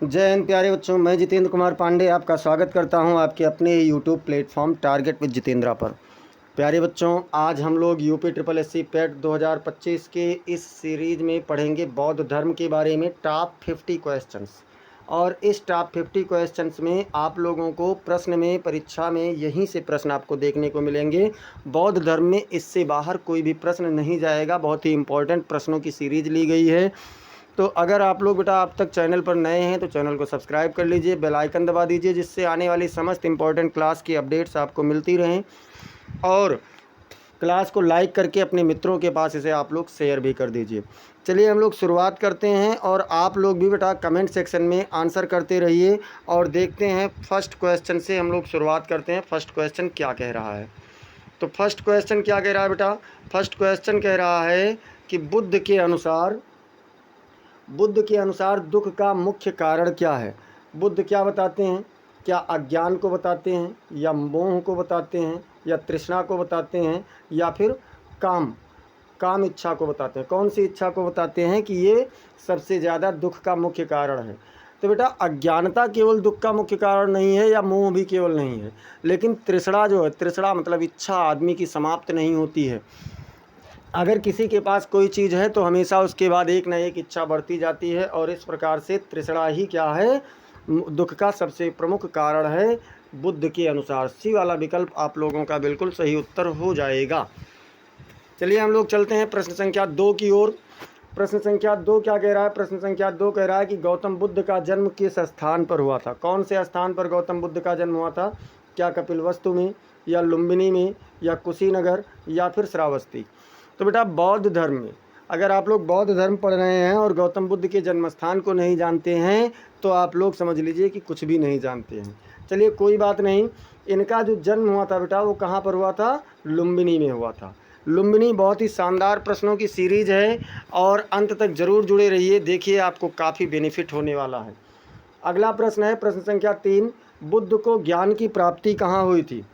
जय हिंद प्यारे बच्चों, मैं जितेंद्र कुमार पांडे आपका स्वागत करता हूं आपके अपने YouTube platform target with Jeetendra पर। प्यारे बच्चों, आज हम लोग यूपी ट्रिपल एससी पेट 2025 के इस सीरीज में पढ़ेंगे बौद्ध धर्म के बारे में टॉप 50 क्वेश्चंस। और इस टॉप 50 क्वेश्चंस में आप लोगों को प्रश्न में परीक्षा में यहीं से प्रश्न आपको देखने को मिलेंगे। बौद्ध धर्म में इससे बाहर कोई भी प्रश्न नहीं जाएगा। बहुत ही इंपॉर्टेंट प्रश्नों की सीरीज ली गई है। तो अगर आप लोग बेटा अब तक चैनल पर नए हैं तो चैनल को सब्सक्राइब कर लीजिए, बेल आइकन दबा दीजिए, जिससे आने वाली समस्त इंपॉर्टेंट क्लास की अपडेट्स आपको मिलती रहें। और क्लास को लाइक करके अपने मित्रों के पास इसे आप लोग शेयर भी कर दीजिए। चलिए हम लोग शुरुआत करते हैं और आप लोग भी बेटा कमेंट सेक्शन में आंसर करते रहिए। और देखते हैं फर्स्ट क्वेश्चन से हम लोग शुरुआत करते हैं। फर्स्ट क्वेश्चन क्या कह रहा है? तो फर्स्ट क्वेश्चन क्या कह रहा है बेटा? फर्स्ट क्वेश्चन कह रहा है कि बुद्ध के अनुसार दुख का मुख्य कारण क्या है? बुद्ध क्या बताते हैं? क्या अज्ञान को बताते हैं, या मोह को बताते हैं, या तृष्णा को बताते हैं, या फिर काम इच्छा को बताते हैं? कौन सी इच्छा को बताते हैं कि ये सबसे ज़्यादा दुख का मुख्य कारण है? तो बेटा अज्ञानता केवल दुख का मुख्य कारण नहीं है, या मोह भी केवल नहीं है, लेकिन तृष्णा जो है, तृष्णा मतलब इच्छा आदमी की समाप्त नहीं होती है। अगर किसी के पास कोई चीज़ है तो हमेशा उसके बाद एक ना एक इच्छा बढ़ती जाती है, और इस प्रकार से तृष्णा ही क्या है, दुख का सबसे प्रमुख कारण है बुद्ध के अनुसार। सी वाला विकल्प आप लोगों का बिल्कुल सही उत्तर हो जाएगा। चलिए हम लोग चलते हैं प्रश्न संख्या 2 की ओर। प्रश्न संख्या 2 क्या कह रहा है? प्रश्न संख्या 2 कह रहा है कि गौतम बुद्ध का जन्म किस स्थान पर हुआ था? कौन से स्थान पर गौतम बुद्ध का जन्म हुआ था? क्या कपिलवस्तु में, या लुम्बिनी में, या कुशीनगर, या फिर श्रावस्ती? तो बेटा बौद्ध धर्म में, अगर आप लोग बौद्ध धर्म पढ़ रहे हैं और गौतम बुद्ध के जन्म स्थान को नहीं जानते हैं तो आप लोग समझ लीजिए कि कुछ भी नहीं जानते हैं। चलिए कोई बात नहीं। इनका जो जन्म हुआ था बेटा वो कहाँ पर हुआ था? लुम्बिनी में हुआ था। लुम्बिनी बहुत ही शानदार प्रश्नों की सीरीज है, और अंत तक जरूर जुड़े रहिए, देखिए आपको काफ़ी बेनिफिट होने वाला है। अगला प्रश्न है प्रश्न संख्या 3। बुद्ध को ज्ञान की प्राप्ति कहाँ हुई थी?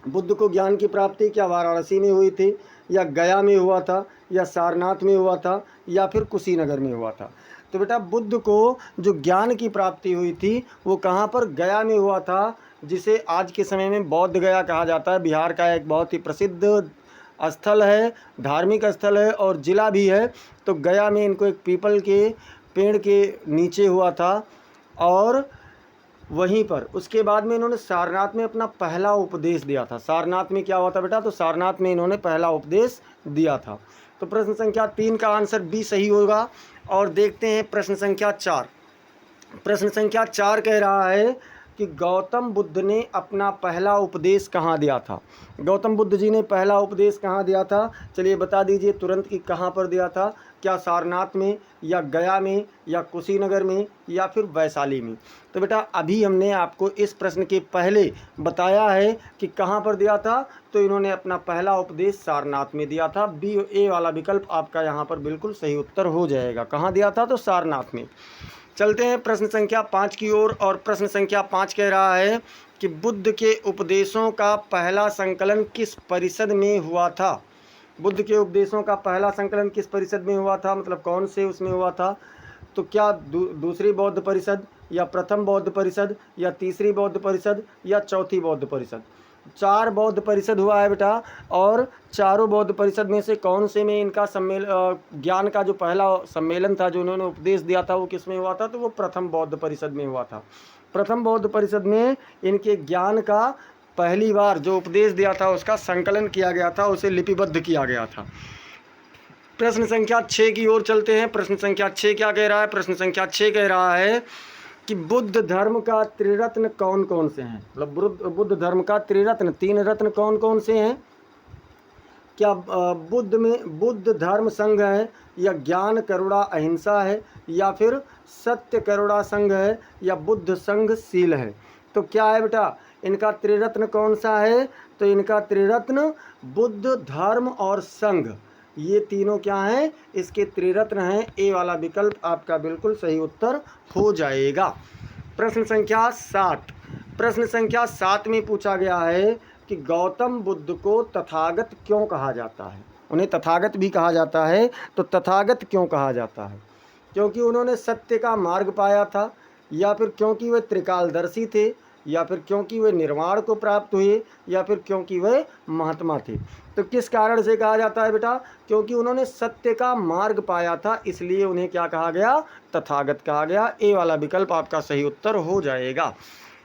बुद्ध को ज्ञान की प्राप्ति क्या वाराणसी में हुई थी, या गया में हुआ था, या सारनाथ में हुआ था, या फिर कुशीनगर में हुआ था? तो बेटा बुद्ध को जो ज्ञान की प्राप्ति हुई थी वो कहाँ पर? गया में हुआ था, जिसे आज के समय में बौद्ध गया कहा जाता है। बिहार का एक बहुत ही प्रसिद्ध स्थल है, धार्मिक स्थल है और ज़िला भी है। तो गया में इनको एक पीपल के पेड़ के नीचे हुआ था, और वहीं पर उसके बाद में इन्होंने सारनाथ में अपना पहला उपदेश दिया था। सारनाथ में क्या हुआ था बेटा? तो सारनाथ में इन्होंने पहला उपदेश दिया था। तो प्रश्न संख्या 3 का आंसर बी सही होगा। और देखते हैं प्रश्न संख्या 4। प्रश्न संख्या 4 कह रहा है कि गौतम बुद्ध ने अपना पहला उपदेश कहाँ दिया था? गौतम बुद्ध जी ने पहला उपदेश कहाँ दिया था? चलिए बता दीजिए तुरंत कि कहाँ पर दिया था। क्या सारनाथ में, या गया में, या कुशीनगर में, या फिर वैशाली में? तो बेटा अभी हमने आपको इस प्रश्न के पहले बताया है कि कहाँ पर दिया था। तो इन्होंने अपना पहला उपदेश सारनाथ में दिया था। बी ए वाला विकल्प आपका यहाँ पर बिल्कुल सही उत्तर हो जाएगा। कहाँ दिया था? तो सारनाथ में। चलते हैं प्रश्न संख्या 5 की ओर। और प्रश्न संख्या 5 कह रहा है कि बुद्ध के उपदेशों का पहला संकलन किस परिषद में हुआ था? बुद्ध के उपदेशों का पहला संकलन किस परिषद में हुआ था, मतलब कौन से उसमें हुआ था? तो क्या दूसरी बौद्ध परिषद, या प्रथम बौद्ध परिषद, या तीसरी बौद्ध परिषद, या चौथी बौद्ध परिषद? 4 बौद्ध परिषद हुआ है बेटा, और चारों बौद्ध परिषद में से कौन से में इनका ज्ञान का जो पहला सम्मेलन था, जो उन्होंने उपदेश दिया था, वो किस में हुआ था? तो वो प्रथम बौद्ध परिषद में हुआ था। प्रथम बौद्ध परिषद में इनके ज्ञान का पहली बार जो उपदेश दिया था उसका संकलन किया गया था, उसे लिपिबद्ध किया गया था। प्रश्न संख्या 6 की ओर चलते हैं। प्रश्न संख्या 6 क्या कह रहा है? प्रश्न संख्या 6 कह रहा है कि बुद्ध धर्म का त्रिरत्न कौन कौन से हैं? मतलब बुद्ध धर्म का त्रिरत्न, 3 रत्न कौन कौन से हैं? क्या बुद्ध धर्म संघ है, या ज्ञान करुणा अहिंसा है, या फिर सत्य करुणा संघ है, या बुद्ध संघ शील है? तो क्या है बेटा इनका त्रिरत्न कौन सा है? तो इनका त्रिरत्न बुद्ध, धर्म और संघ, ये तीनों क्या हैं? इसके त्रिरत्न हैं। ए वाला विकल्प आपका बिल्कुल सही उत्तर हो जाएगा। प्रश्न संख्या 7। प्रश्न संख्या 7 में पूछा गया है कि गौतम बुद्ध को तथागत क्यों कहा जाता है? उन्हें तथागत भी कहा जाता है। तो तथागत क्यों कहा जाता है? क्योंकि उन्होंने सत्य का मार्ग पाया था, या फिर क्योंकि वे त्रिकालदर्शी थे, या फिर क्योंकि वे निर्वाण को प्राप्त हुए, या फिर क्योंकि वे महात्मा थे। तो किस कारण से कहा जाता है बेटा? क्योंकि उन्होंने सत्य का मार्ग पाया था, इसलिए उन्हें क्या कहा गया? तथागत कहा गया। ए वाला विकल्प आपका सही उत्तर हो जाएगा।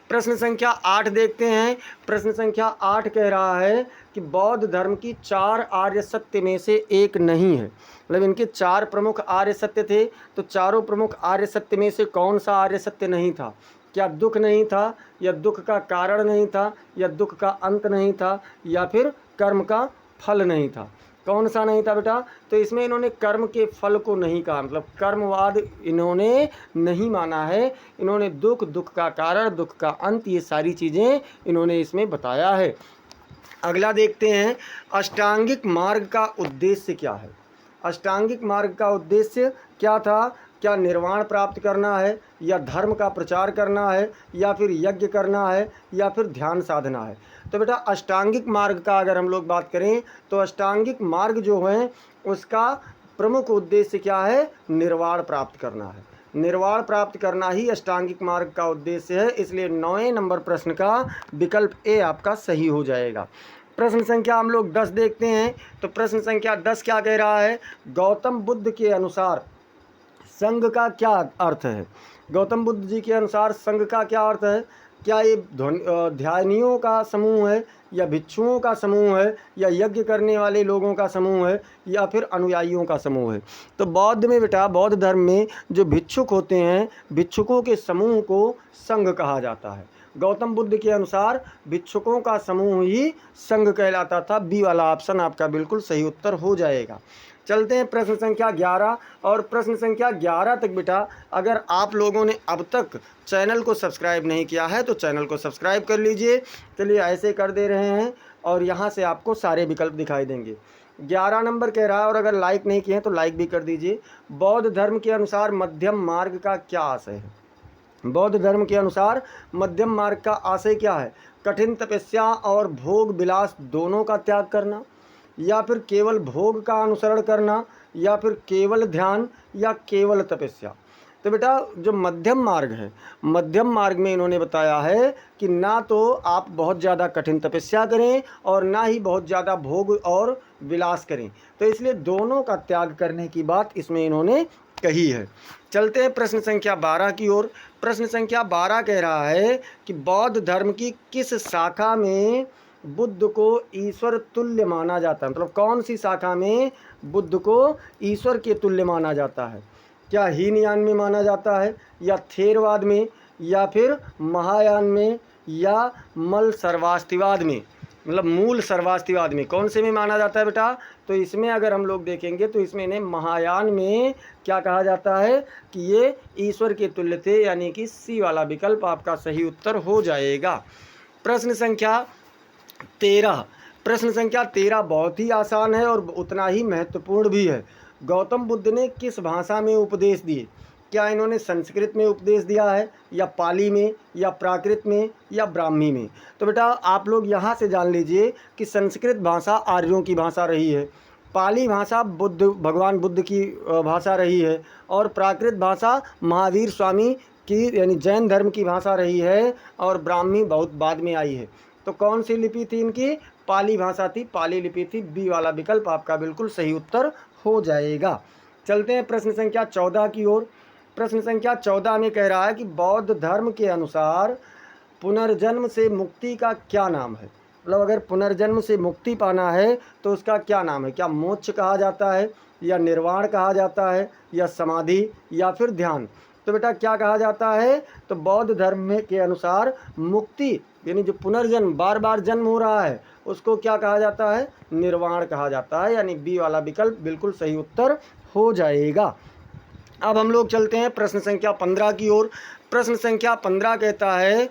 प्रश्न संख्या 8 देखते हैं। प्रश्न संख्या 8 कह रहा है कि बौद्ध धर्म की 4 आर्य सत्य में से एक नहीं है। मतलब इनके 4 प्रमुख आर्य सत्य थे, तो चारों प्रमुख आर्य सत्य में से कौन सा आर्य सत्य नहीं था? क्या दुख नहीं था, या दुख का कारण नहीं था, या दुख का अंत नहीं था, या फिर कर्म का फल नहीं था? कौन सा नहीं था बेटा? तो इसमें इन्होंने कर्म के फल को नहीं कहा, मतलब कर्मवाद इन्होंने नहीं माना है। इन्होंने दुख, दुख का कारण, दुख का अंत, ये सारी चीज़ें इन्होंने इसमें बताया है। अगला देखते हैं, अष्टांगिक मार्ग का उद्देश्य क्या है? अष्टांगिक मार्ग का उद्देश्य क्या था? क्या निर्वाण प्राप्त करना है, या धर्म का प्रचार करना है, या फिर यज्ञ करना है, या फिर ध्यान साधना है? तो बेटा अष्टांगिक मार्ग का अगर हम लोग बात करें तो अष्टांगिक मार्ग जो है उसका प्रमुख उद्देश्य क्या है? निर्वाण प्राप्त करना है। निर्वाण प्राप्त करना ही अष्टांगिक मार्ग का उद्देश्य है, इसलिए 9वें नंबर प्रश्न का विकल्प ए आपका सही हो जाएगा। प्रश्न संख्या हम लोग 10 देखते हैं। तो प्रश्न संख्या 10 क्या कह रहा है? गौतम बुद्ध के अनुसार संघ का क्या अर्थ है? गौतम बुद्ध जी के अनुसार संघ का क्या अर्थ है? क्या ये ध्यानियों का समूह है, या भिक्षुओं का समूह है, या यज्ञ करने वाले लोगों का समूह है, या फिर अनुयायियों का समूह है? तो बौद्ध में बेटा, बौद्ध धर्म में जो भिक्षुक होते हैं, भिक्षुकों के समूह को संघ कहा जाता है। गौतम बुद्ध के अनुसार भिक्षुकों का समूह ही संघ कहलाता था। बी वाला ऑप्शन आपका बिल्कुल सही उत्तर हो जाएगा। चलते हैं प्रश्न संख्या 11। और प्रश्न संख्या 11 तक बेटा अगर आप लोगों ने अब तक चैनल को सब्सक्राइब नहीं किया है तो चैनल को सब्सक्राइब कर लीजिए। चलिए ऐसे कर दे रहे हैं और यहाँ से आपको सारे विकल्प दिखाई देंगे। 11 नंबर कह रहा है, और अगर लाइक नहीं किए हैं तो लाइक भी कर दीजिए। बौद्ध धर्म के अनुसार मध्यम मार्ग का क्या आशय है? बौद्ध धर्म के अनुसार मध्यम मार्ग का आशय क्या है? कठिन तपस्या और भोग विलास दोनों का त्याग करना, या फिर केवल भोग का अनुसरण करना, या फिर केवल ध्यान, या केवल तपस्या? तो बेटा जो मध्यम मार्ग है, मध्यम मार्ग में इन्होंने बताया है कि ना तो आप बहुत ज़्यादा कठिन तपस्या करें और ना ही बहुत ज़्यादा भोग और विलास करें, तो इसलिए दोनों का त्याग करने की बात इसमें इन्होंने कही है। चलते हैं प्रश्न संख्या 12 की ओर। प्रश्न संख्या 12 कह रहा है कि बौद्ध धर्म की किस शाखा में बुद्ध को ईश्वर तुल्य माना जाता है? मतलब कौन सी शाखा में बुद्ध को ईश्वर के तुल्य माना जाता है? क्या हीनयान में माना जाता है, या थेरवाद में, या फिर महायान में, या मल सर्वास्तिवाद में? मतलब मूल सर्वास्तिवाद में कौन से में माना जाता है बेटा? तो इसमें अगर हम लोग देखेंगे तो इसमें इन्हें महायान में क्या कहा जाता है कि ये ईश्वर के तुल्य थे, यानी कि सी वाला विकल्प आपका सही उत्तर हो जाएगा। प्रश्न संख्या 13। प्रश्न संख्या 13 बहुत ही आसान है और उतना ही महत्वपूर्ण भी है। गौतम बुद्ध ने किस भाषा में उपदेश दिए? क्या इन्होंने संस्कृत में उपदेश दिया है, या पाली में, या प्राकृत में, या ब्राह्मी में? तो बेटा आप लोग यहाँ से जान लीजिए कि संस्कृत भाषा आर्यों की भाषा रही है, पाली भाषा भगवान बुद्ध की भाषा रही है, और प्राकृत भाषा महावीर स्वामी की यानी जैन धर्म की भाषा रही है, और ब्राह्मी बहुत बाद में आई है। तो कौन सी लिपि थी इनकी? पाली भाषा थी, पाली लिपि थी। बी वाला विकल्प आपका बिल्कुल सही उत्तर हो जाएगा। चलते हैं प्रश्न संख्या 14 की ओर। प्रश्न संख्या 14 में कह रहा है कि बौद्ध धर्म के अनुसार पुनर्जन्म से मुक्ति का क्या नाम है? मतलब अगर पुनर्जन्म से मुक्ति पाना है तो उसका क्या नाम है? क्या मोक्ष कहा जाता है, या निर्वाण कहा जाता है, या समाधि, या फिर ध्यान? तो बेटा क्या कहा जाता है? तो बौद्ध धर्म में के अनुसार मुक्ति यानी जो पुनर्जन्म, बार बार जन्म हो रहा है, उसको क्या कहा जाता है? निर्वाण कहा जाता है, यानी बी वाला विकल्प बिल्कुल सही उत्तर हो जाएगा। अब हम लोग चलते हैं प्रश्न संख्या 15 की ओर। प्रश्न संख्या 15 कहता है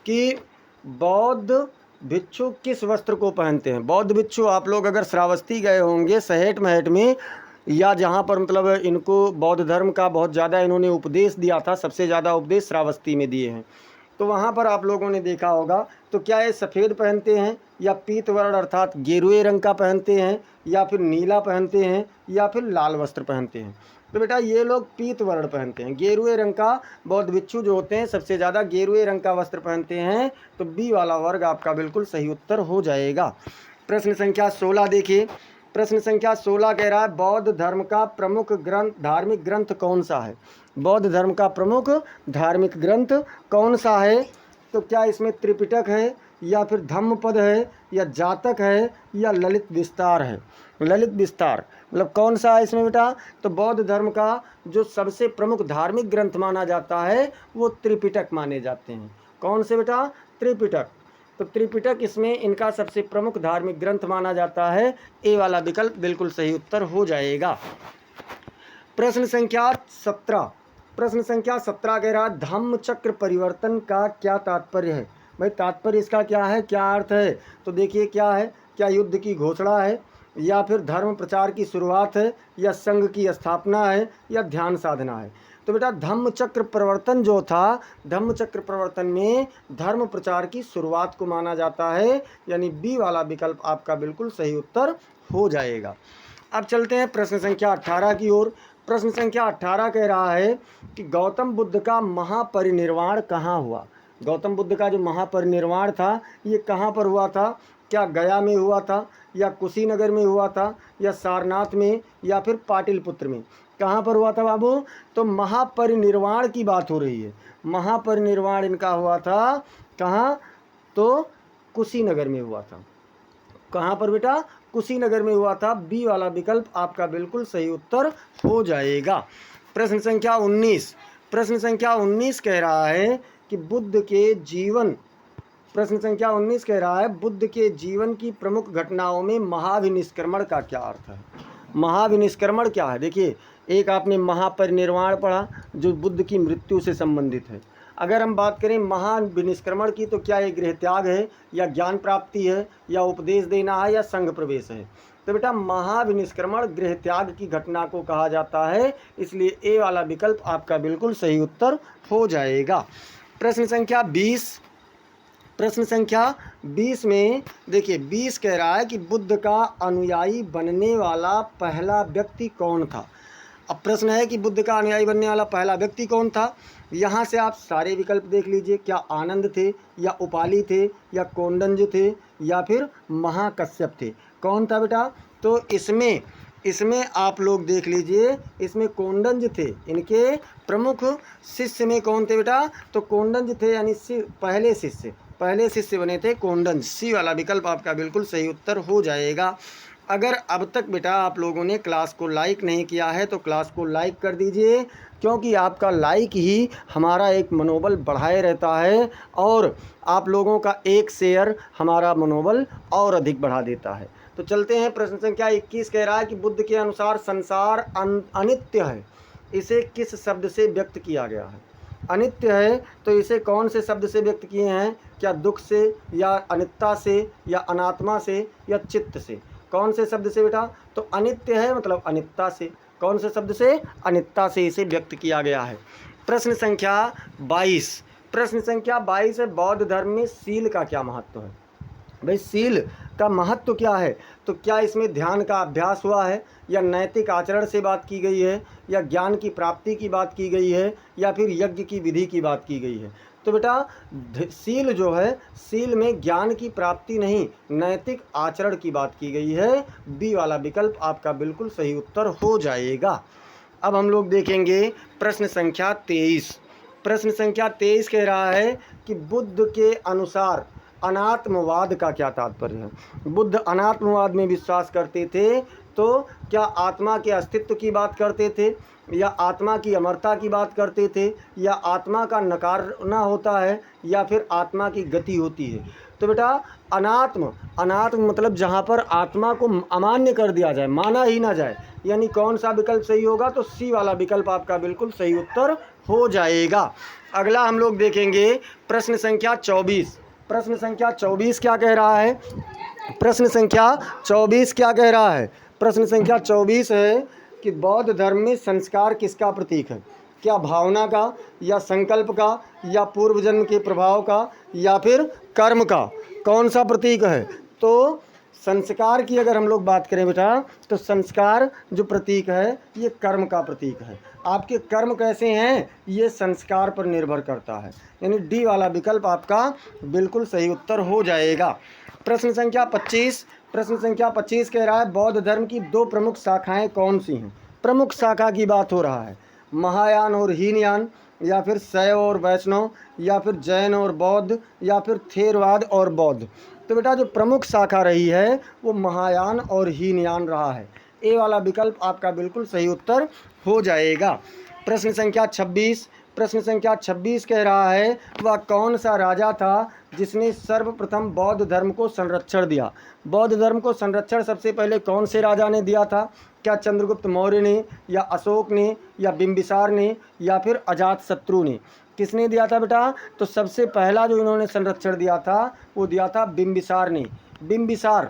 कि बौद्ध भिक्षु किस वस्त्र को पहनते हैं? बौद्ध भिक्षु आप लोग अगर श्रावस्ती गए होंगे, सहेट महट में, या जहाँ पर मतलब इनको बौद्ध धर्म का बहुत ज़्यादा इन्होंने उपदेश दिया था, सबसे ज़्यादा उपदेश श्रावस्ती में दिए हैं, तो वहाँ पर आप लोगों ने देखा होगा। तो क्या ये सफ़ेद पहनते हैं, या पीत वर्ण अर्थात गेरुए रंग का पहनते हैं, या फिर नीला पहनते हैं, या फिर लाल वस्त्र पहनते हैं? तो बेटा ये लोग पीत वर्ण पहनते हैं, गेरुए रंग का बौद्ध भिक्षु जो होते हैं सबसे ज़्यादा गेरुए रंग का वस्त्र पहनते हैं। तो बी वाला वर्ग आपका बिल्कुल सही उत्तर हो जाएगा। प्रश्न संख्या 16 देखिए, प्रश्न संख्या 16 कह रहा है बौद्ध धर्म का प्रमुख ग्रंथ धार्मिक ग्रंथ कौन सा है? बौद्ध धर्म का प्रमुख धार्मिक ग्रंथ कौन सा है? तो क्या इसमें त्रिपिटक है, या फिर धम्मपद है, या जातक है, या ललित विस्तार है? ललित विस्तार मतलब कौन सा है इसमें बेटा? तो बौद्ध धर्म का जो सबसे प्रमुख धार्मिक ग्रंथ माना जाता है वो त्रिपिटक माने जाते हैं। कौन से बेटा? त्रिपिटक। तो त्रिपिटक इसमें इनका सबसे प्रमुख धार्मिक ग्रंथ माना जाता है। ए वाला विकल्प बिल्कुल सही उत्तर हो जाएगा। प्रश्न संख्या 17, प्रश्न संख्या 17 कह रहा धम्म चक्र परिवर्तन का क्या तात्पर्य है? भाई तात्पर्य इसका क्या है, क्या अर्थ है? तो देखिए क्या है, क्या युद्ध की घोषणा है, या फिर धर्म प्रचार की शुरुआत है, या संघ की स्थापना है, या ध्यान साधना है? तो बेटा धम्म चक्र परिवर्तन जो था, धम्म चक्र परिवर्तन में धर्म प्रचार की शुरुआत को माना जाता है, यानी बी वाला विकल्प आपका बिल्कुल सही उत्तर हो जाएगा। अब चलते हैं प्रश्न संख्या 18 की ओर। प्रश्न संख्या 18 कह रहा है कि गौतम बुद्ध का महापरिनिर्वाण कहाँ हुआ? गौतम बुद्ध का जो महापरिनिर्वाण था ये कहाँ पर हुआ था? क्या गया में हुआ था, या कुशीनगर में हुआ था, या सारनाथ में, या फिर पाटलिपुत्र में? कहाँ पर हुआ था बाबू? तो महापरिनिर्वाण की बात हो रही है। महापरिनिर्वाण इनका हुआ था कहाँ? तो कुशीनगर में हुआ था। कहाँ पर बेटा? कुशीनगर में हुआ था। बी वाला विकल्प आपका बिल्कुल सही उत्तर हो जाएगा। प्रश्न संख्या 19, प्रश्न संख्या 19 कह रहा है कि बुद्ध के जीवन, प्रश्न संख्या 19 कह रहा है बुद्ध के जीवन की प्रमुख घटनाओं में महाविनिष्क्रमण का क्या अर्थ है? महाविनिष्क्रमण क्या है? देखिए एक आपने महापरिनिर्वाण पढ़ा जो बुद्ध की मृत्यु से संबंधित है। अगर हम बात करें महाविनिष्क्रमण की तो क्या ये गृह त्याग है, या ज्ञान प्राप्ति है, या उपदेश देना है, या संघ प्रवेश है? तो बेटा महाविनिष्क्रमण गृह त्याग की घटना को कहा जाता है, इसलिए ए वाला विकल्प आपका बिल्कुल सही उत्तर हो जाएगा। प्रश्न संख्या 20, प्रश्न संख्या 20 में देखिए 20 कह रहा है कि बुद्ध का अनुयायी बनने वाला पहला व्यक्ति कौन था? अब प्रश्न है कि बुद्ध का अनुयायी बनने वाला पहला व्यक्ति कौन था? यहाँ से आप सारे विकल्प देख लीजिए, क्या आनंद थे, या उपाली थे, या कोंडंज थे, या फिर महाकश्यप थे? कौन था बेटा? तो इसमें आप लोग देख लीजिए, इसमें कोंडंज थे। इनके प्रमुख शिष्य में कौन थे बेटा? तो कोंडंज थे, यानी पहले शिष्य बने थे कोंडंज। सी वाला विकल्प आपका बिल्कुल सही उत्तर हो जाएगा। अगर अब तक बेटा आप लोगों ने क्लास को लाइक नहीं किया है तो क्लास को लाइक कर दीजिए, क्योंकि आपका लाइक ही हमारा एक मनोबल बढ़ाए रहता है, और आप लोगों का एक शेयर हमारा मनोबल और अधिक बढ़ा देता है। तो चलते हैं, प्रश्न संख्या 21 कह रहा है कि बुद्ध के अनुसार संसार अनित्य है, इसे किस शब्द से व्यक्त किया गया है? अनित्य है तो इसे कौन से शब्द से व्यक्त किए हैं? क्या दुख से, या अनित्ता से, या अनात्मा से, या चित्त से? कौन से शब्द से बेटा? तो अनित्य है मतलब अनित्ता से। कौन से शब्द से? अनित्ता से इसे व्यक्त किया गया है। प्रश्न संख्या 22, प्रश्न संख्या 22 है बौद्ध धर्म में सील का क्या महत्व है? भाई सील का महत्व क्या है? तो क्या इसमें ध्यान का अभ्यास हुआ है, या नैतिक आचरण से बात की गई है, या ज्ञान की प्राप्ति की बात की गई है, या फिर यज्ञ की विधि की बात की गई है? तो बेटा सील जो है, सील में ज्ञान की प्राप्ति नहीं, नैतिक आचरण की बात की गई है। बी वाला विकल्प आपका बिल्कुल सही उत्तर हो जाएगा। अब हम लोग देखेंगे प्रश्न संख्या 23, प्रश्न संख्या 23 कह रहा है कि बुद्ध के अनुसार अनात्मवाद का क्या तात्पर्य है? बुद्ध अनात्मवाद में विश्वास करते थे, तो क्या आत्मा के अस्तित्व की बात करते थे, या आत्मा की अमरता की बात करते थे, या आत्मा का नकारना होता है, या फिर आत्मा की गति होती है? तो बेटा अनात्म मतलब जहाँ पर आत्मा को अमान्य कर दिया जाए, माना ही ना जाए, यानी कौन सा विकल्प सही होगा? तो सी वाला विकल्प आपका बिल्कुल सही उत्तर हो जाएगा। अगला हम लोग देखेंगे प्रश्न संख्या 24, प्रश्न संख्या 24 क्या कह रहा है? प्रश्न संख्या 24 क्या कह रहा है? प्रश्न संख्या 24 है कि बौद्ध धर्म में संस्कार किसका प्रतीक है? क्या भावना का, या संकल्प का, या पूर्व जन्म के प्रभाव का, या फिर कर्म का? कौन सा प्रतीक है? तो संस्कार की अगर हम लोग बात करें बेटा, तो संस्कार जो प्रतीक है ये कर्म का प्रतीक है। आपके कर्म कैसे हैं ये संस्कार पर निर्भर करता है, यानी डी वाला विकल्प आपका बिल्कुल सही उत्तर हो जाएगा। प्रश्न संख्या 25 कह रहा है बौद्ध धर्म की दो प्रमुख शाखाएं कौन सी हैं। प्रमुख शाखा की बात हो रहा है, महायान और हीनयान, या फिर शैव और वैष्णव, या फिर जैन और बौद्ध, या फिर थेरवाद और बौद्ध। तो बेटा जो प्रमुख शाखा रही है वो महायान और हीनयान रहा है। ए वाला विकल्प आपका बिल्कुल सही उत्तर हो जाएगा। प्रश्न संख्या 26 कह रहा है वह कौन सा राजा था जिसने सर्वप्रथम बौद्ध धर्म को संरक्षण दिया। बौद्ध धर्म को संरक्षण सबसे पहले कौन से राजा ने दिया था? क्या चंद्रगुप्त मौर्य ने, या अशोक ने, या बिंबिसार ने, या फिर अजातशत्रु ने? किसने दिया था बेटा? तो सबसे पहला जो इन्होंने संरक्षण दिया था वो दिया था बिंबिसार ने। बिंबिसार,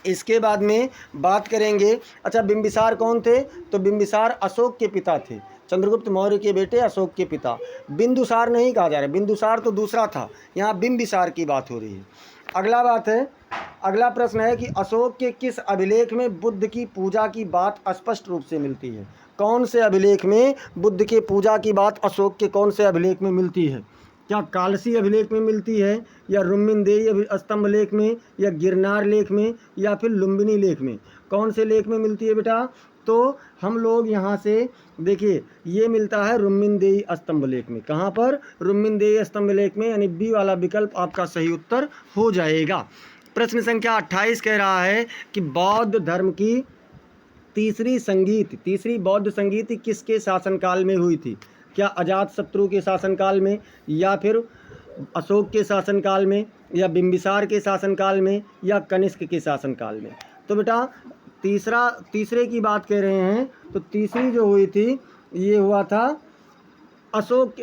इसके बाद में बात करेंगे। अच्छा, बिंबिसार कौन थे? तो बिंबिसार अशोक के पिता थे, चंद्रगुप्त मौर्य के बेटे अशोक के पिता। बिंदुसार नहीं कहा जा रहा है, बिंदुसार तो दूसरा था, यहाँ बिंबिसार की बात हो रही है। अगला प्रश्न है कि अशोक के किस अभिलेख में बुद्ध की पूजा की बात स्पष्ट रूप से मिलती है। कौन से अभिलेख में बुद्ध के पूजा की बात अशोक के कौन से अभिलेख में मिलती है? क्या कालसी अभिलेख में मिलती है, या रुम्मिनदेही स्तंभ लेख में, या गिरनार लेख में, या फिर लुम्बिनी लेख में? कौन से लेख में मिलती है बेटा? तो हम लोग यहाँ से देखिए ये मिलता है रुम्मिनदेही स्तंभ लेख में। कहाँ पर? रुम्मिनदेही स्तंभ लेख में, यानी बी वाला विकल्प आपका सही उत्तर हो जाएगा। प्रश्न संख्या 28 कह रहा है कि बौद्ध धर्म की तीसरी बौद्ध संगीति किसके शासनकाल में हुई थी? क्या अजातशत्रु के शासनकाल में, या फिर अशोक के शासनकाल में, या बिंबिसार के शासनकाल में, या कनिष्क के शासनकाल में? तो बेटा तीसरे की बात कह रहे हैं, तो तीसरी जो हुई थी ये हुआ था अशोक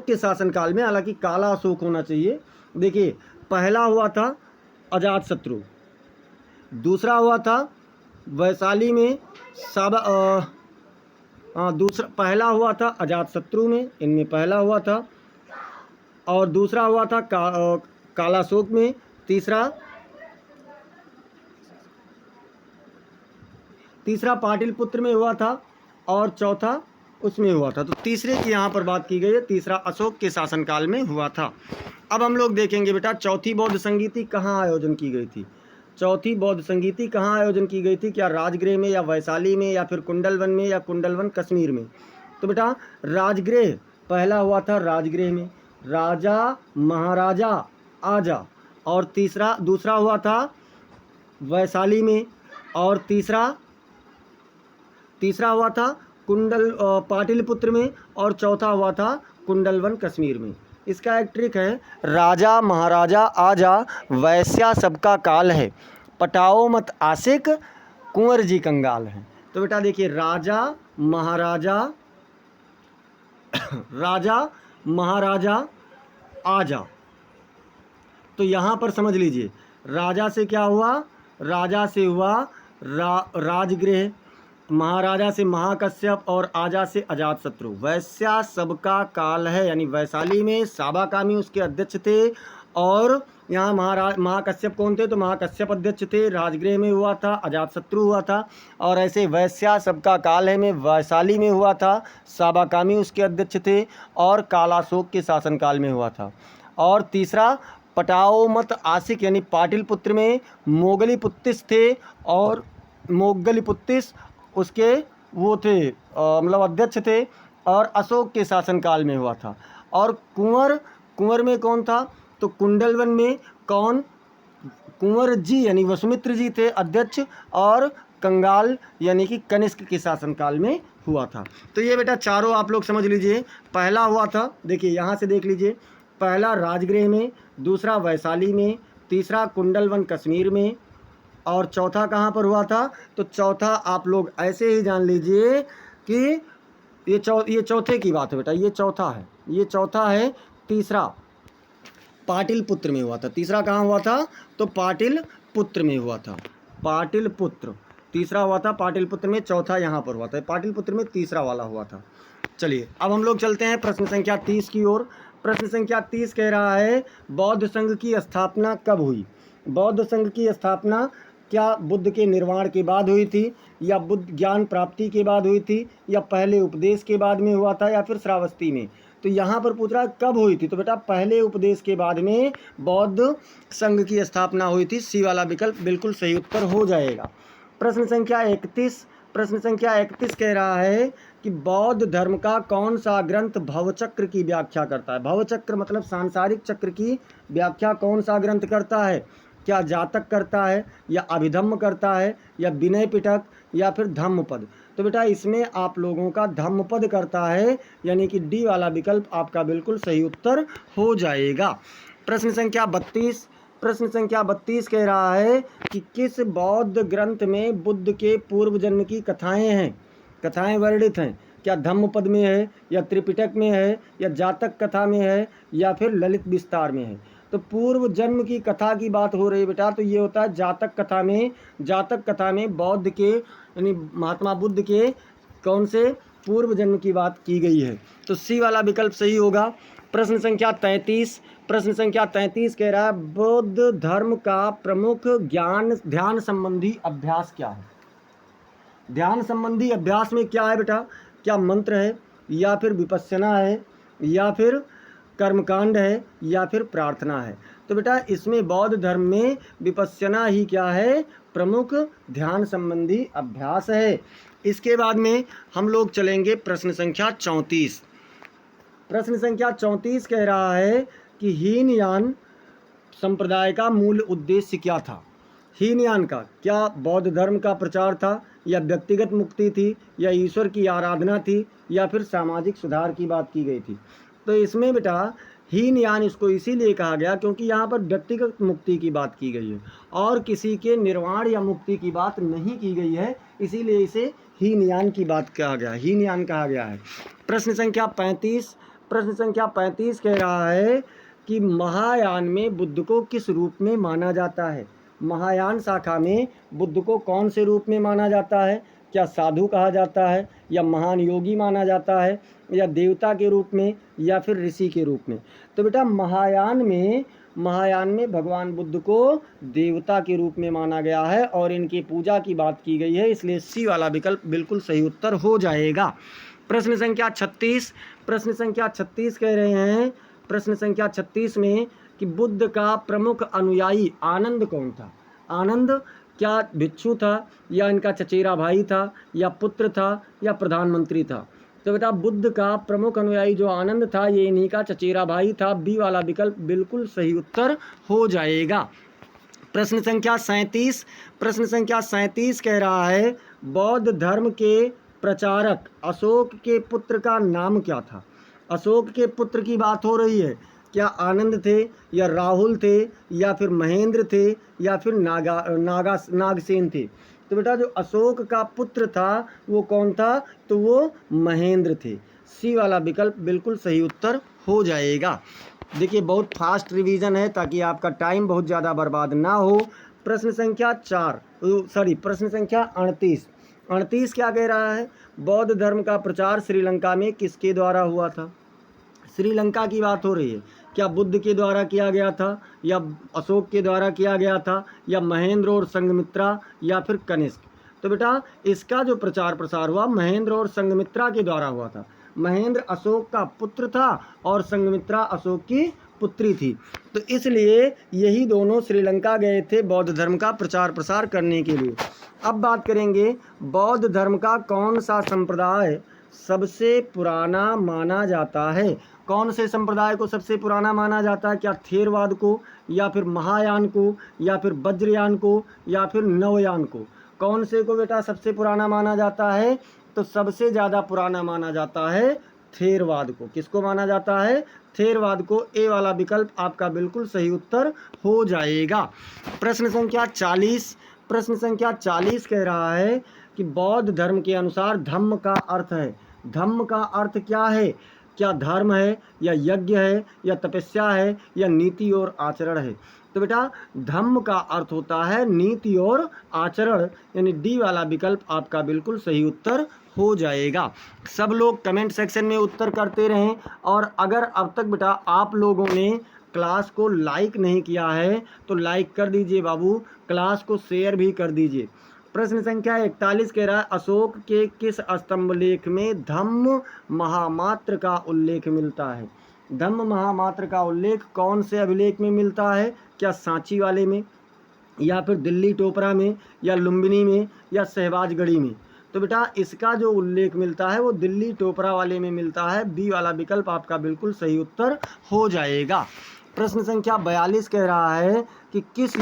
के शासनकाल में। हालांकि काला अशोक होना चाहिए। देखिए पहला हुआ था अजातशत्रु, दूसरा हुआ था वैशाली में पहला हुआ था अजातशत्रु में, इनमें पहला हुआ था, और दूसरा हुआ था कालाशोक में, तीसरा पाटिलपुत्र में हुआ था, और चौथा उसमें हुआ था। तो तीसरे की यहाँ पर बात की गई है, तीसरा अशोक के शासनकाल में हुआ था। अब हम लोग देखेंगे बेटा चौथी बौद्ध संगीति कहाँ आयोजन की गई थी। चौथी बौद्ध संगीति कहाँ आयोजन की गई थी? क्या राजगृह में, या वैशाली में, या फिर कुंडलवन में, या कुंडलवन कश्मीर में? तो बेटा राजगृह पहला हुआ था, राजगृह में, राजा महाराजा आजा, और दूसरा हुआ था वैशाली में, और तीसरा हुआ था पाटिलपुत्र में, और चौथा हुआ था कुंडलवन कश्मीर में। इसका एक ट्रिक है, राजा महाराजा आजा वैश्या सबका काल है, पटाओ मत आशिक कुंवर जी कंगाल है। तो बेटा देखिए राजा महाराजा आजा, तो यहाँ पर समझ लीजिए राजा से क्या हुआ? राजा से हुआ राजगृह, महाराजा से महाकश्यप, और आजा से अजातशत्रु। वैश्या सबका काल है, यानी वैशाली में साबाकामी उसके अध्यक्ष थे, और यहाँ महाकश्यप कौन थे? तो महाकश्यप अध्यक्ष थे। राजगृह में हुआ था, अजातशत्रु हुआ था, और ऐसे वैश्या सबका काल है में वैशाली में हुआ था, साबाकामी उसके अध्यक्ष थे, और कालाशोक के शासनकाल में हुआ था। और तीसरा पटाओ मत आशिक यानी पाटिलपुत्र में मोगलीपुत्तिस थे, और मोगलीपुत्तिस उसके वो थे मतलब अध्यक्ष थे, और अशोक के शासनकाल में हुआ था। और कुंवर में कौन था? तो कुंडलवन में कौन? कुंवर जी यानी वसुमित्र जी थे अध्यक्ष, और कंगाल यानी कि कनिष्क के शासनकाल में हुआ था। तो ये बेटा चारों आप लोग समझ लीजिए। पहला हुआ था, देखिए यहाँ से देख लीजिए, पहला राजगृह में, दूसरा वैशाली में, तीसरा कुंडलवन कश्मीर में, और चौथा कहाँ पर हुआ था? तो चौथा आप लोग ऐसे ही जान लीजिए कि ये चौथे की बात है बेटा, ये चौथा है। तीसरा पाटिलपुत्र में हुआ था। तीसरा कहाँ हुआ था? तो पाटिलपुत्र में हुआ था। पाटिलपुत्र तीसरा हुआ था, पाटिलपुत्र में। चौथा यहाँ पर हुआ था, पाटिलपुत्र में तीसरा वाला हुआ था। चलिए अब हम लोग चलते हैं प्रश्न संख्या 30 की ओर। प्रश्न संख्या 30 कह रहा है बौद्ध संघ की स्थापना कब हुई? बौद्ध संघ की स्थापना क्या बुद्ध के निर्वाण के बाद हुई थी, या बुद्ध ज्ञान प्राप्ति के बाद हुई थी, या पहले उपदेश के बाद में हुआ था, या फिर श्रावस्ती में? तो यहाँ पर पूछ रहा है कब हुई थी, तो बेटा पहले उपदेश के बाद में बौद्ध संघ की स्थापना हुई थी। सी वाला विकल्प बिल्कुल सही उत्तर हो जाएगा। प्रश्न संख्या 31 कह रहा है कि बौद्ध धर्म का कौन सा ग्रंथ भवचक्र की व्याख्या करता है? भवचक्र मतलब सांसारिक चक्र की व्याख्या कौन सा ग्रंथ करता है? क्या जातक करता है, या अभिधम्म करता है, या विनय पिटक, या फिर धम्मपद? तो बेटा इसमें आप लोगों का धम्मपद करता है, यानी कि डी वाला विकल्प आपका बिल्कुल सही उत्तर हो जाएगा। प्रश्न संख्या 32 कह रहा है कि किस बौद्ध ग्रंथ में बुद्ध के पूर्व जन्म की कथाएं हैं, कथाएं वर्णित हैं? क्या धम्मपद में है, या त्रिपिटक में है, या जातक कथा में है, या फिर ललित विस्तार में है? तो पूर्व जन्म की कथा की बात हो रही है बेटा, तो ये होता है जातक कथा में। जातक कथा में बौद्ध के यानी महात्मा बुद्ध के कौन से पूर्व जन्म की बात की गई है, तो सी वाला विकल्प सही होगा। प्रश्न संख्या 33 कह रहा है बौद्ध धर्म का प्रमुख ध्यान संबंधी अभ्यास क्या है? ध्यान संबंधी अभ्यास में क्या है बेटा? क्या मंत्र है, या फिर विपश्यना है, या फिर कर्मकांड है, या फिर प्रार्थना है? तो बेटा इसमें बौद्ध धर्म में विपश्यना ही क्या है? प्रमुख ध्यान संबंधी अभ्यास है। इसके बाद में हम लोग चलेंगे प्रश्न संख्या 34। प्रश्न संख्या 34 कह रहा है कि हीनयान संप्रदाय का मूल उद्देश्य क्या था? हीनयान का क्या बौद्ध धर्म का प्रचार था, या व्यक्तिगत मुक्ति थी, या ईश्वर की आराधना थी, या फिर सामाजिक सुधार की बात की गई थी? तो इसमें बेटा हीनयान इसको इसीलिए कहा गया क्योंकि यहाँ पर व्यक्तिगत मुक्ति की बात की गई है और किसी के निर्वाण या मुक्ति की बात नहीं की गई है, इसीलिए इसे हीनयान की बात कहा गया, हीनयान कहा गया है। प्रश्न संख्या 35 कह रहा है कि महायान में बुद्ध को किस रूप में माना जाता है? महायान शाखा में बुद्ध को कौन से रूप में माना जाता है? क्या साधु कहा जाता है, या महान योगी माना जाता है, या देवता के रूप में, या फिर ऋषि के रूप में? तो बेटा महायान में भगवान बुद्ध को देवता के रूप में माना गया है और इनकी पूजा की बात की गई है, इसलिए सी वाला विकल्प बिल्कुल सही उत्तर हो जाएगा। प्रश्न संख्या 36 कह रहे हैं, प्रश्न संख्या 36 में कि बुद्ध का प्रमुख अनुयायी आनंद कौन था? आनंद क्या भिक्षु था, या इनका चचेरा भाई था, या पुत्र था, या प्रधानमंत्री था? तो बेटा बुद्ध का प्रमुख अनुयायी जो आनंद था ये इन्हीं का चचेरा भाई था। बी वाला विकल्प बिल्कुल सही उत्तर हो जाएगा। प्रश्न संख्या 37 कह रहा है बौद्ध धर्म के प्रचारक अशोक के पुत्र का नाम क्या था? अशोक के पुत्र की बात हो रही है, क्या आनंद थे, या राहुल थे, या फिर महेंद्र थे, या फिर नागसेन थे? तो बेटा जो अशोक का पुत्र था वो कौन था? तो वो महेंद्र थे। सी वाला विकल्प बिल्कुल सही उत्तर हो जाएगा। देखिए बहुत फास्ट रिवीजन है ताकि आपका टाइम बहुत ज़्यादा बर्बाद ना हो। प्रश्न संख्या 38 क्या कह रहा है? बौद्ध धर्म का प्रचार श्रीलंका में किसके द्वारा हुआ था? श्रीलंका की बात हो रही है, क्या बुद्ध के द्वारा किया गया था, या अशोक के द्वारा किया गया था, या महेंद्र और संघमित्रा, या फिर कनिष्क? तो बेटा इसका जो प्रचार प्रसार हुआ महेंद्र और संघमित्रा के द्वारा हुआ था। महेंद्र अशोक का पुत्र था और संघमित्रा अशोक की पुत्री थी, तो इसलिए यही दोनों श्रीलंका गए थे बौद्ध धर्म का प्रचार प्रसार करने के लिए। अब बात करेंगे बौद्ध धर्म का कौन सा संप्रदाय सबसे पुराना माना जाता है? कौन से संप्रदाय को सबसे पुराना माना जाता है? क्या थेरवाद को, या फिर महायान को, या फिर वज्रयान को, या फिर नवयान को? कौन से को बेटा सबसे पुराना माना जाता है? तो सबसे ज़्यादा पुराना माना जाता है थेरवाद को। किसको माना जाता है? थेरवाद को। ए वाला विकल्प आपका बिल्कुल सही उत्तर हो जाएगा। प्रश्न संख्या 40 कह रहा है कि बौद्ध धर्म के अनुसार धम्म का अर्थ है। धम्म का अर्थ क्या है? क्या धर्म है, या यज्ञ है, या तपस्या है, या नीति और आचरण है? तो बेटा धम्म का अर्थ होता है नीति और आचरण, यानी डी वाला विकल्प आपका बिल्कुल सही उत्तर हो जाएगा। सब लोग कमेंट सेक्शन में उत्तर करते रहें, और अगर अब तक बेटा आप लोगों ने क्लास को लाइक नहीं किया है तो लाइक कर दीजिए बाबू, क्लास को शेयर भी कर दीजिए। प्रश्न संख्या 41 कह रहा है अशोक के किस स्तंभ लेख में धम्म महामात्र का उल्लेख मिलता है। धम्म महामात्र का उल्लेख कौन से अभिलेख में मिलता है? क्या सांची वाले में, या फिर दिल्ली टोपरा में, या लुम्बिनी में, या शहबाजगढ़ी में? तो बेटा इसका जो उल्लेख मिलता है वो दिल्ली टोपरा वाले में मिलता है। बी वाला विकल्प आपका बिल्कुल सही उत्तर हो जाएगा। प्रश्न संख्या 42 कह रहा है कि किस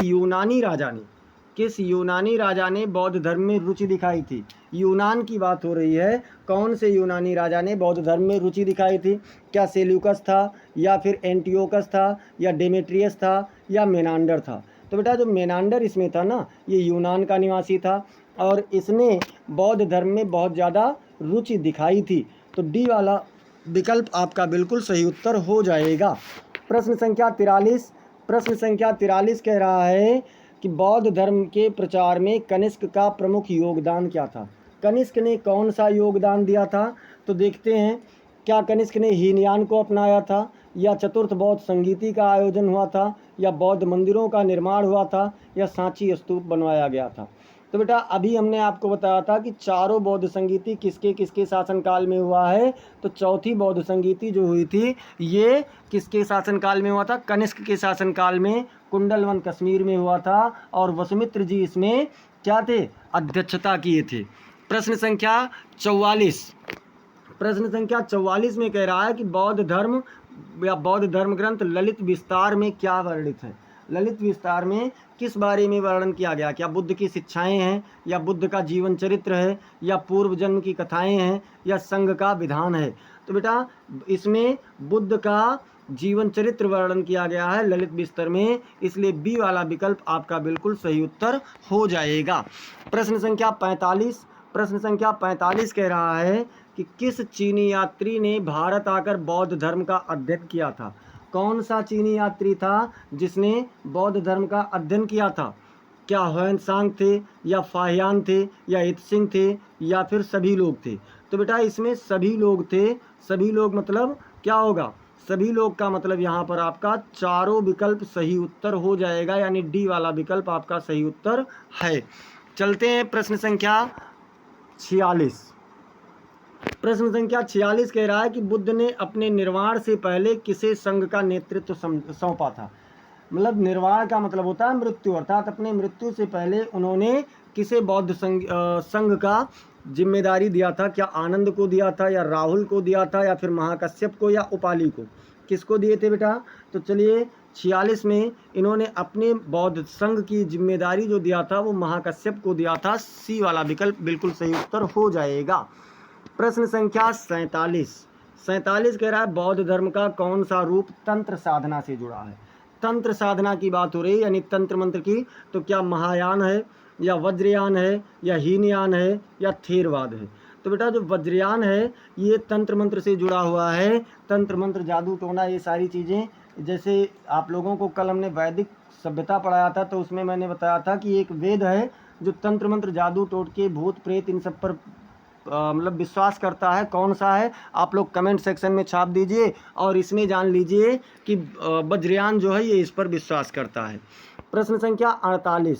यूनानी राजा ने बौद्ध धर्म में रुचि दिखाई थी। यूनान की बात हो रही है, कौन से यूनानी राजा ने बौद्ध धर्म में रुचि दिखाई थी? क्या सेल्यूकस था, या फिर एंटियोकस था, या डेमेट्रियस था, या मेनांडर था? तो बेटा जो मेनांडर इसमें था ना, ये यूनान का निवासी था और इसने बौद्ध धर्म में बहुत ज़्यादा रुचि दिखाई थी। तो डी वाला विकल्प आपका बिल्कुल सही उत्तर हो जाएगा। प्रश्न संख्या 43 कह रहा है कि बौद्ध धर्म के प्रचार में कनिष्क का प्रमुख योगदान क्या था। कनिष्क ने कौन सा योगदान दिया था? तो देखते हैं, क्या कनिष्क ने हीनयान को अपनाया था, या चतुर्थ बौद्ध संगीति का आयोजन हुआ था, या बौद्ध मंदिरों का निर्माण हुआ था, या सांची स्तूप बनवाया गया था? तो बेटा अभी हमने आपको बताया था कि चारों बौद्ध संगीति किसके किसके शासनकाल में हुआ है। तो चौथी बौद्ध संगीति जो हुई थी ये किसके शासनकाल में हुआ था? कनिष्क के शासनकाल में। कुंडलवन कश्मीर में हुआ था और वसुमित्र जी इसमें क्या थे? अध्यक्षता किए थे। प्रश्न संख्या 44 में कह रहा है कि बौद्ध धर्म या बौद्ध धर्म ग्रंथ ललित विस्तार में क्या वर्णित है। ललित विस्तार में किस बारे में वर्णन किया गया? क्या बुद्ध की शिक्षाएं हैं, या बुद्ध का जीवन चरित्र है, या पूर्व जन्म की कथाएं हैं, या संघ का विधान है? तो बेटा इसमें बुद्ध का जीवन चरित्र वर्णन किया गया है ललित विस्तार में, इसलिए बी वाला विकल्प आपका बिल्कुल सही उत्तर हो जाएगा। प्रश्न संख्या 45 कह रहा है कि किस चीनी यात्री ने भारत आकर बौद्ध धर्म का अध्ययन किया था। कौन सा चीनी यात्री था जिसने बौद्ध धर्म का अध्ययन किया था? क्या ह्वेनसांग थे, या फाहियान थे, या इत्सिंग थे, या फिर सभी लोग थे? तो बेटा इसमें सभी लोग थे। सभी लोग मतलब क्या होगा? सभी लोग का मतलब यहाँ पर आपका चारों विकल्प सही उत्तर हो जाएगा, यानी डी वाला विकल्प आपका सही उत्तर है। चलते हैं प्रश्न संख्या 46। प्रश्न संख्या 46 कह रहा है कि बुद्ध ने अपने निर्वाण से पहले किसे संघ का नेतृत्व सौंपा था। मतलब निर्वाण का मतलब होता है मृत्यु, अर्थात अपने मृत्यु से पहले उन्होंने किसे बौद्ध संघ का जिम्मेदारी दिया था। क्या आनंद को दिया था, या राहुल को दिया था, या फिर महाकश्यप को, या उपाली को? किसको दिए थे बेटा? तो चलिए 46 में इन्होंने अपने बौद्ध संघ की जिम्मेदारी जो दिया था वो महाकश्यप को दिया था। सी वाला विकल्प बिल्कुल सही उत्तर हो जाएगा। प्रश्न संख्या 47 कह रहा है बौद्ध धर्म का कौन सा रूप तंत्र साधना से जुड़ा है। तंत्र साधना की बात हो रही है, यानी तंत्र मंत्र की। तो क्या महायान है, या वज्रयान है, या हीनयान है, या थेरवाद है? तो बेटा जो वज्रयान है ये तंत्र मंत्र से जुड़ा हुआ है। तंत्र मंत्र, जादू टोना, ये सारी चीज़ें, जैसे आप लोगों को कल हमने वैदिक सभ्यता पढ़ाया था तो उसमें मैंने बताया था कि एक वेद है जो तंत्र मंत्र, जादू टोटके, भूत प्रेत, इन सब पर मतलब विश्वास करता है। कौन सा है? आप लोग कमेंट सेक्शन में छाप दीजिए और इसमें जान लीजिए कि वज्रयान जो है ये इस पर विश्वास करता है। प्रश्न संख्या 48,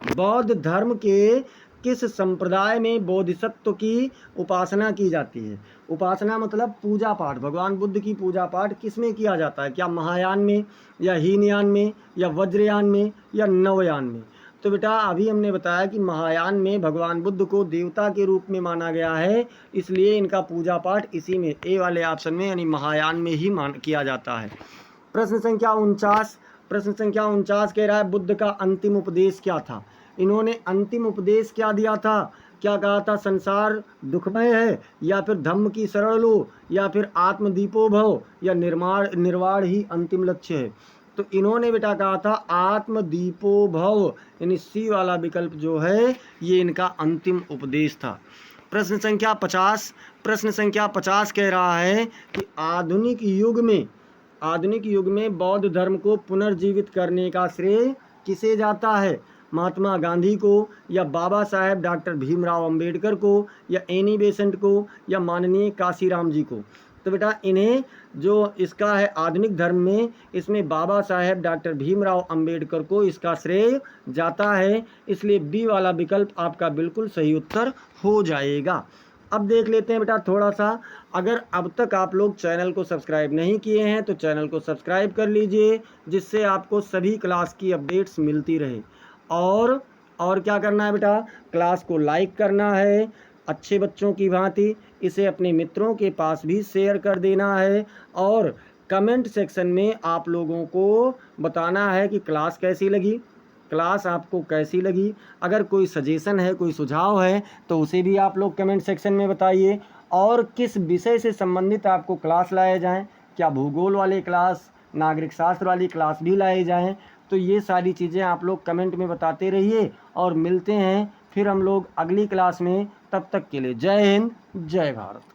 बौद्ध धर्म के किस संप्रदाय में बोधिसत्व की उपासना की जाती है। उपासना मतलब पूजा पाठ, भगवान बुद्ध की पूजा पाठ किस में किया जाता है? क्या महायान में, या हीनयान में, या वज्रयान में, या नवयान में? तो बेटा अभी हमने बताया कि महायान में भगवान बुद्ध को देवता के रूप में माना गया है, इसलिए इनका पूजा पाठ इसी में, ए वाले ऑप्शन में, यानी महायान में ही किया जाता है। प्रश्न संख्या 49 कह रहा है बुद्ध का अंतिम उपदेश क्या था। इन्होंने अंतिम उपदेश क्या दिया था? क्या कहा था? संसार दुखमय है, या फिर धम्म की शरण लो, या फिर आत्मदीपो भव, या निर्वाण ही अंतिम लक्ष्य है? तो इन्होंने बेटा कहा था आत्मदीपो भव, यानी सी वाला विकल्प जो है ये इनका अंतिम उपदेश था। प्रश्न संख्या 50 कह रहा है कि आधुनिक युग में बौद्ध धर्म को पुनर्जीवित करने का श्रेय किसे जाता है? महात्मा गांधी को, या बाबा साहेब डॉक्टर भीमराव अंबेडकर को, या एनी बेसेंट को, या माननीय काशीराम जी को? तो बेटा इन्हें जो इसका है आधुनिक धर्म में, इसमें बाबा साहेब डॉक्टर भीमराव अंबेडकर को इसका श्रेय जाता है, इसलिए बी वाला विकल्प आपका बिल्कुल सही उत्तर हो जाएगा। अब देख लेते हैं बेटा थोड़ा सा, अगर अब तक आप लोग चैनल को सब्सक्राइब नहीं किए हैं तो चैनल को सब्सक्राइब कर लीजिए, जिससे आपको सभी क्लास की अपडेट्स मिलती रहे। और क्या करना है बेटा, क्लास को लाइक करना है अच्छे बच्चों की भांति, इसे अपने मित्रों के पास भी शेयर कर देना है, और कमेंट सेक्शन में आप लोगों को बताना है कि क्लास कैसी लगी, क्लास आपको कैसी लगी। अगर कोई सजेशन है, कोई सुझाव है तो उसे भी आप लोग कमेंट सेक्शन में बताइए। और किस विषय से संबंधित आपको क्लास लाए जाएं, क्या भूगोल वाले क्लास, नागरिक शास्त्र वाली क्लास भी लाए जाएं, तो ये सारी चीज़ें आप लोग कमेंट में बताते रहिए। और मिलते हैं फिर हम लोग अगली क्लास में, तब तक के लिए जय हिंद जय भारत।